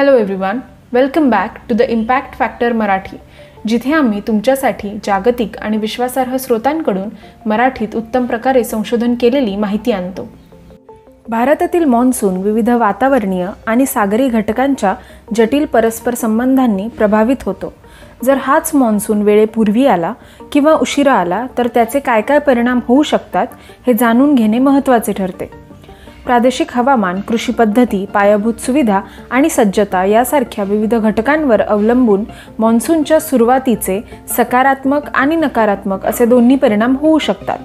Hello everyone, welcome back to the impact factor Marathi, जिथे आम्ही तुमच्यासाठी जागतिक आणि विश्वासार्ह स्रोतांकडून मराठीत उत्तम प्रकारे संशोधन केलेली माहिती आणतो. भारतातील मॉन्सून विविध वातावरणीय आणि सागरी घटकांच्या जटिल परस्पर संबंधांनी प्रभावित होतो. जर हाच मॉन्सून वेळेपूर्वी आला किंवा उशिरा आला तर त्याचे काय काय परिणाम होऊ शकतात हे जाणून घेणे महत्त्वाचे ठरते. प्रादेशिक हवामान, कृषी पद्धती, पायाभूत सुविधा आणि सज्जता यासारख्या विविध घटकांवर अवलंबून मॉन्सूनच्या सुरुवातीचे सकारात्मक आणि नकारात्मक असे दोन्ही परिणाम होऊ शकतात.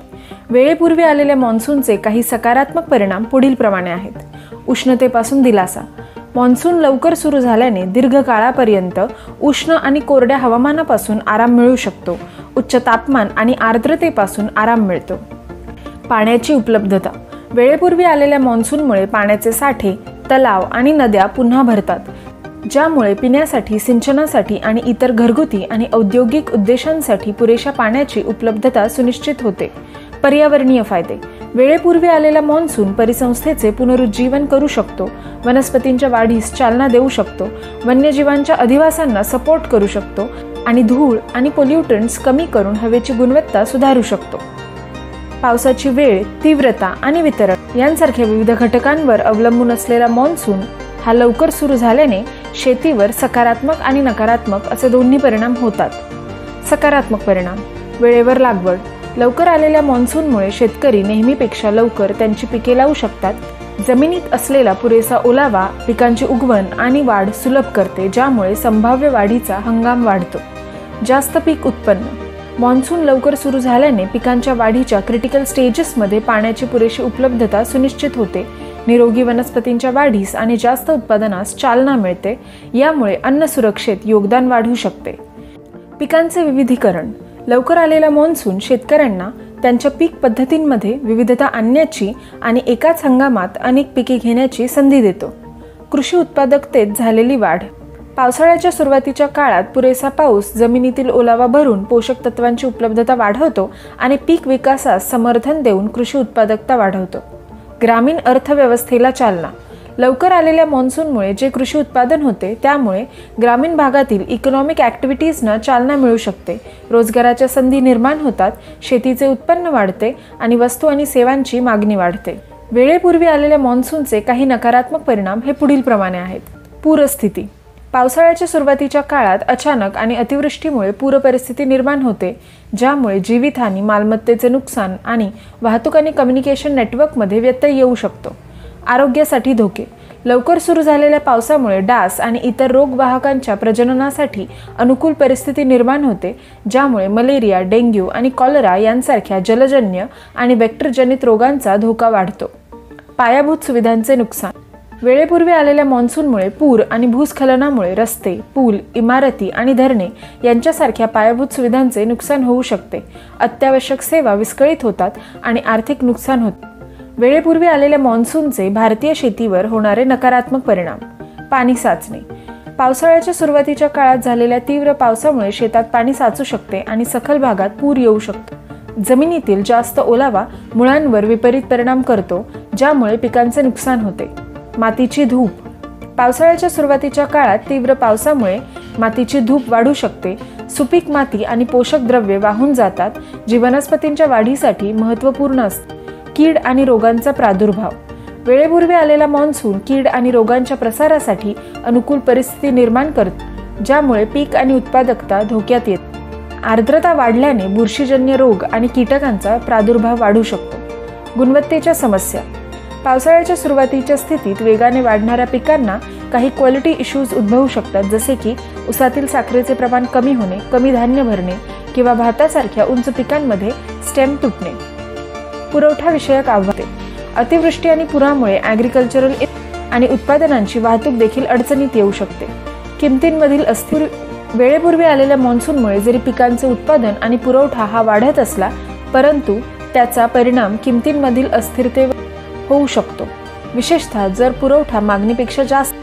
वेळेपूर्वी आलेल्या मॉन्सूनचे काही सकारात्मक परिणाम पुढीलप्रमाणे आहेत. उष्णतेपासून दिलासा. मॉन्सून लवकर सुरू झाल्याने दीर्घ काळापर्यंत उष्ण आणि कोरड्या हवामानापासून आराम मिळू शकतो. उच्च तापमान आणि आर्द्रतेपासून आराम मिळतो. पाण्याची उपलब्धता. वेळेपूर्वी आलेल्या मॉन्सूनमुळे पाण्याचे साठे, तलाव आणि नद्या पुन्हा भरतात, ज्यामुळे पिण्यासाठी, सिंचनासाठी आणि इतर घरगुती आणि औद्योगिक उद्देशांसाठी पुरेशा पाण्याची उपलब्धता सुनिश्चित होते. पर्यावरणीय फायदे. वेळेपूर्वी आलेला मॉन्सून परिसंस्थेचे पुनरुज्जीवन करू शकतो, वनस्पतींच्या वाढीस चालना देऊ शकतो, वन्यजीवांच्या अधिवासांना सपोर्ट करू शकतो आणि धूळ आणि पोल्युटंट्स कमी करून हवेची गुणवत्ता सुधारू शकतो. पावसाची वेळ, तीव्रता आणि वितरण यांसारख्या विविध घटकांवर अवलंबून असलेला मॉन्सून हा लवकर सुरू झाल्याने शेतीवर सकारात्मक आणि नकारात्मक असे दोन्ही परिणाम होतात. सकारात्मक परिणाम. वेळेवर लागवड. लवकर आलेल्या मॉन्सूनमुळे शेतकरी नेहमीपेक्षा लवकर त्यांची पिके लावू शकतात. जमिनीत असलेला पुरेसा ओलावा पिकांची उगवण आणि वाढ सुलभ करते, ज्यामुळे संभाव्य वाढीचा हंगाम वाढतो. जास्त पीक उत्पन्न. मॉन्सून लवकर सुरू झाल्याने पिकांच्या वाढीच्या क्रिटिकल स्टेजेसमध्ये पाण्याची पुरेशी उपलब्धता सुनिश्चित होते. निरोगी वनस्पतींच्या वाढीस आणि जास्त उत्पादनास चालना मिळते. यामुळे अन्न सुरक्षेत योगदान वाढू शकते. पिकांचे विविधीकरण. लवकर आलेला मॉन्सून शेतकऱ्यांना त्यांच्या पीक पद्धतींमध्ये विविधता आणण्याची आणि एकाच हंगामात अनेक पिके घेण्याची संधी देतो. कृषी उत्पादकतेत झालेली वाढ. पावसाळ्याच्या सुरुवातीच्या काळात पुरेसा पाऊस जमिनीतील ओलावा भरून पोषक तत्वांची उपलब्धता वाढवतो आणि पीक विकासास समर्थन देऊन कृषी उत्पादकता वाढवतो. ग्रामीण अर्थव्यवस्थेला चालना. लवकर आलेल्या मॉन्सूनमुळे जे कृषी उत्पादन होते त्यामुळे ग्रामीण भागातील इकॉनॉमिक ॲक्टिव्हिटीजना चालना मिळू शकते. रोजगाराच्या संधी निर्माण होतात, शेतीचे उत्पन्न वाढते आणि वस्तू आणि सेवांची मागणी वाढते. वेळेपूर्वी आलेल्या मॉन्सूनचे काही नकारात्मक परिणाम हे पुढीलप्रमाणे आहेत. पूरस्थिती. पावसाळ्याच्या सुरुवातीच्या काळात अचानक आणि अतिवृष्टीमुळे पूर परिस्थिती निर्माण होते, ज्यामुळे जीवितहानी, मालमत्तेचे नुकसान आणि वाहतूक आणि कम्युनिकेशन नेटवर्कमध्ये व्यत्यय येऊ शकतो. आरोग्यासाठी धोके. लवकर सुरू झालेल्या पावसामुळे डास आणि इतर रोगवाहकांच्या प्रजननासाठी अनुकूल परिस्थिती निर्माण होते, ज्यामुळे मलेरिया, डेंग्यू आणि कॉलरा यांसारख्या जलजन्य आणि वेक्टरजनित रोगांचा धोका वाढतो. पायाभूत सुविधांचे नुकसान. वेळेपूर्वी आलेल्या मॉन्सूनमुळे पूर आणि भूस्खलनामुळे रस्ते, पूल, इमारती आणि धरणे यांच्यासारख्या पायाभूत सुविधांचे नुकसान होऊ शकते. अत्यावश्यक सेवा विस्कळीत होतात आणि आर्थिक नुकसान होते. वेळेपूर्वी आलेल्या मॉन्सूनचे भारतीय शेतीवर होणारे नकारात्मक परिणाम. पाणी साचणे. पावसाळ्याच्या सुरुवातीच्या काळात झालेल्या तीव्र पावसामुळे शेतात पाणी साचू शकते आणि सखल भागात पूर येऊ शकतो. जमिनीतील जास्त ओलावा मुळांवर विपरीत परिणाम करतो, ज्यामुळे पिकांचे नुकसान होते. मातीची धूप. पावसाळ्याच्या सुरुवातीच्या काळात तीव्र पावसामुळे मातीची धूप वाढू शकते. सुपीक माती आणि पोषक द्रव्ये वाहून जातात, जी वनस्पतींच्या वाढीसाठी महत्त्वपूर्ण असते. कीड आणि रोगांचा प्रादुर्भाव. वेळेपूर्वी आलेला मॉन्सून कीड आणि रोगांच्या प्रसारासाठी अनुकूल परिस्थिती निर्माण करतो, ज्यामुळे पीक आणि उत्पादकता धोक्यात येते. आर्द्रता वाढल्याने बुरशीजन्य रोग आणि कीटकांचा प्रादुर्भाव वाढू शकतो. गुणवत्तेच्या समस्या. पावसाळ्याच्या सुरुवातीच्या स्थितीत वेगाने वाढणाऱ्या पिकांना काही क्वालिटी इश्यूज उद्भवू शकतात, जसे की ऊसातील साखरेचे प्रमाण कमी होणे, कमी धान्य भरणे किंवा भातासारख्या उंच पिकांमध्ये स्टेम तुटणे. पुरवठा विषयक आव्हाने. अतिवृष्टी आणि पुरामुळे ॲग्रिकल्चरल आणि उत्पादनांची वाहतूक देखील अडचणीत येऊ शकते. किमतींमधील अस्थिर. वेळेपूर्वी आलेल्या मॉन्सूनमुळे जरी पिकांचे उत्पादन आणि पुरवठा हा वाढत असला, परंतु त्याचा परिणाम किमतींमधील अस्थिरतेवर होऊ शकतो, विशेषतः जर पुरवठा मागणीपेक्षा जास्त.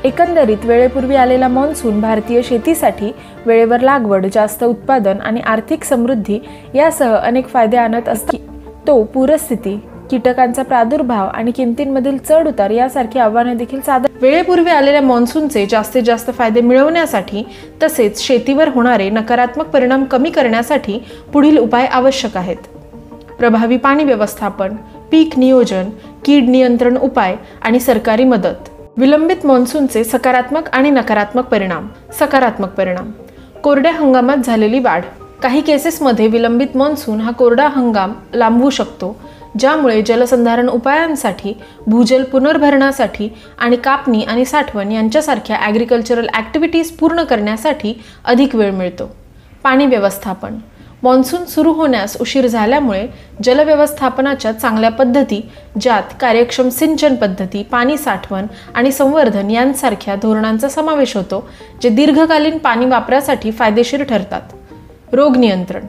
एकंदरीत वेळेपूर्वी आलेला मॉन्सून भारतीय शेतीसाठी वेळेवर लागवड, जास्त उत्पादन आणि आर्थिक समृद्धी यासह अनेक फायदे आणत असतो. तो पूरस्थिती, कीटकांचा प्रादुर्भाव आणि किमतींमधील चढ-उतार यासारखी आव्हाने देखील वेळेपूर्वी आलेल्या मॉन्सूनचे जास्तीत जास्त फायदे मिळवण्यासाठी तसेच शेतीवर होणारे नकारात्मक परिणाम कमी करण्यासाठी पुढील उपाय आवश्यक आहेत. प्रभावी पाणी व्यवस्थापन, पीक नियोजन, कीड नियंत्रण उपाय आणि सरकारी मदत. विलंबित मॉन्सूनचे सकारात्मक आणि नकारात्मक परिणाम. सकारात्मक परिणाम: कोरड्या हंगामात झालेली वाढ. काही केसेसमध्ये विलंबित मॉन्सून हा कोरडा हंगाम लांबवू शकतो, ज्यामुळे जलसंधारण उपायांसाठी, भूजल पुनर्भरणासाठी आणि कापणी आणि साठवण यांच्यासारख्या ॲग्रिकल्चरल ॲक्टिव्हिटीज पूर्ण करण्यासाठी अधिक वेळ मिळतो. पाणी व्यवस्थापन: मॉन्सून सुरू होण्यास उशीर झाल्यामुळे जलव्यवस्थापनाच्या चांगल्या पद्धती, ज्यात कार्यक्षम सिंचन पद्धती, पाणी साठवण आणि संवर्धन यांसारख्या धोरणांचा समावेश होतो, जे दीर्घकालीन पाणी वापरासाठी फायदेशीर ठरतात. रोग नियंत्रण: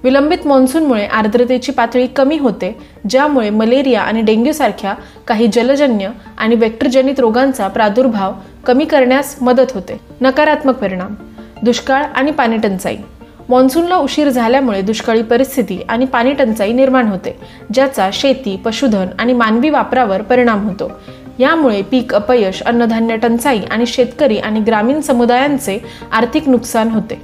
विलंबित मॉन्सूनमुळे आर्द्रतेची पातळी कमी होते, ज्यामुळे मलेरिया आणि डेंग्यूसारख्या काही जलजन्य आणि वेक्टरजनित रोगांचा प्रादुर्भाव कमी करण्यास मदत होते. नकारात्मक परिणाम: दुष्काळ आणि पाणी टंचाई. मॉन्सूनला उशीर झाल्यामुळे दुष्काळी परिस्थिती आणि पाणी टंचाई निर्माण होते, ज्याचा शेती, पशुधन आणि मानवी वापरावर परिणाम होतो. यामुळे पीक अपयश, अन्नधान्य टंचाई आणि शेतकरी आणि ग्रामीण समुदायांचे आर्थिक नुकसान होते.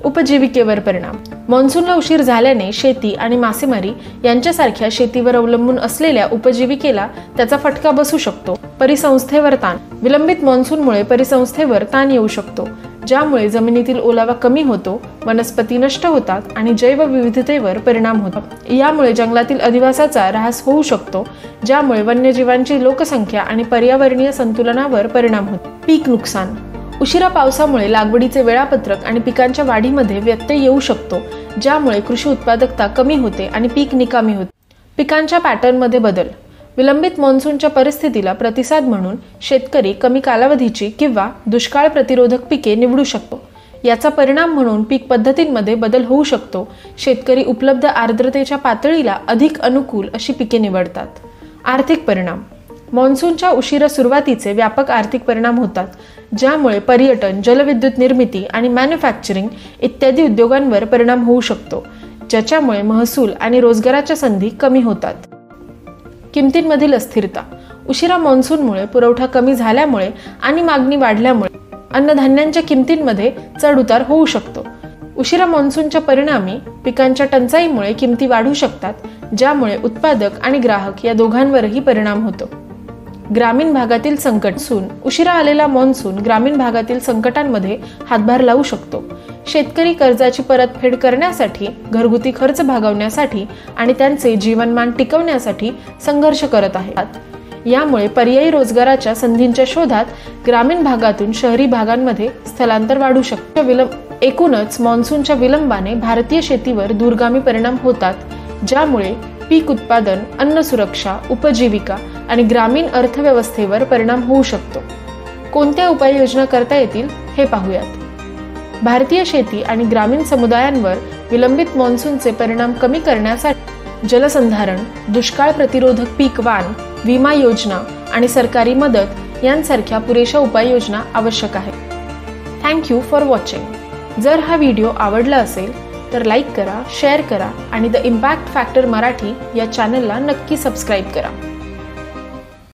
उपजीविकेवर परिणाम: मॉन्सूनला उशीर झाल्याने शेती आणि मासेमारी यांच्यासारख्या शेतीवर अवलंबून असलेल्या उपजीविकेला त्याचा फटका बसू शकतो. परिसंस्थेवर ताण: विलंबित मॉन्सूनमुळे परिसंस्थेवर ताण येऊ शकतो, ज्यामुळे जमिनीतील ओलावा कमी होतो, वनस्पती नष्ट होतात आणि जैवविविधतेवर परिणाम होतो. यामुळे जंगलातील अधिवासाचा ऱ्हास होऊ शकतो, ज्यामुळे वन्यजीवांची लोकसंख्या आणि पर्यावरणीय संतुलनावर परिणाम होतो. पीक नुकसान: उशिरा पावसामुळे लागवडीचे वेळापत्रक आणि पिकांच्या वाढीमध्ये व्यत्यय येऊ शकतो, ज्यामुळे कृषी उत्पादकता कमी होते आणि पीक निकामी होते. पिकांच्या पॅटर्नमध्ये बदल: विलंबित मॉन्सूनच्या परिस्थितीला प्रतिसाद म्हणून शेतकरी कमी कालावधीची किंवा दुष्काळ प्रतिरोधक पिके निवडू शकतो. याचा परिणाम म्हणून पीक पद्धतींमध्ये बदल होऊ शकतो. शेतकरी उपलब्ध आर्द्रतेच्या पातळीला अधिक अनुकूल अशी पिके निवडतात. आर्थिक परिणाम: मॉन्सूनच्या उशिरा सुरुवातीचे व्यापक आर्थिक परिणाम होतात, ज्यामुळे पर्यटन, जलविद्युत निर्मिती आणि मॅन्युफॅक्चरिंग इत्यादी उद्योगांवर परिणाम होऊ शकतो, ज्याच्यामुळे महसूल आणि रोजगाराच्या संधी कमी होतात. किमतींमधील अस्थिरता: उशिरा मॉन्सूनमुळे पुरवठा कमी झाल्यामुळे आणि मागणी वाढल्यामुळे अन्नधान्यांच्या किमतींमध्ये चढ-उतार होऊ शकतो. उशिरा मॉन्सूनच्या परिणामी पिकांच्या टंचाईमुळे किमती वाढू शकतात, ज्यामुळे उत्पादक आणि ग्राहक या दोघांवरही परिणाम होतो. ग्रामीण भागातील संकट: उशिरा आलेला मॉन्सून ग्रामीण भागातील संकटांमध्ये हातभार लावू शकतो. शेतकरी कर्जाची परतफेड करण्यासाठी, घरगुती खर्च भागवण्यासाठी आणि त्यांचे जीवनमान टिकवण्यासाठी संघर्ष करत आहेत. यामुळे पर्यायी रोजगाराच्या संधींच्या शोधात ग्रामीण भागातून शहरी भागांमध्ये स्थलांतर वाढू शकते. एकूणच मॉन्सूनच्या विलंबाने भारतीय शेतीवर दूरगामी परिणाम होतात, ज्यामुळे पीक उत्पादन, अन्न सुरक्षा, उपजीविका आणि ग्रामीण अर्थव्यवस्थेवर परिणाम होऊ शकतो. कोणत्या उपाययोजना करता येतील हे पाहूयात. भारतीय शेती आणि ग्रामीण समुदायांवर विलंबित मॉन्सूनचे परिणाम कमी करण्यासाठी जलसंधारण, दुष्काळ प्रतिरोधक पीक वाण, विमा योजना आणि सरकारी मदत यांसारख्या पुरेशा उपाययोजना आवश्यक आहेत. Thank you for watching. जर हा व्हिडिओ आवडला असेल तर लाईक करा, शेअर करा आणि द इम्पॅक्ट फॅक्टर मराठी या चॅनलला नक्की सबस्क्राईब करा.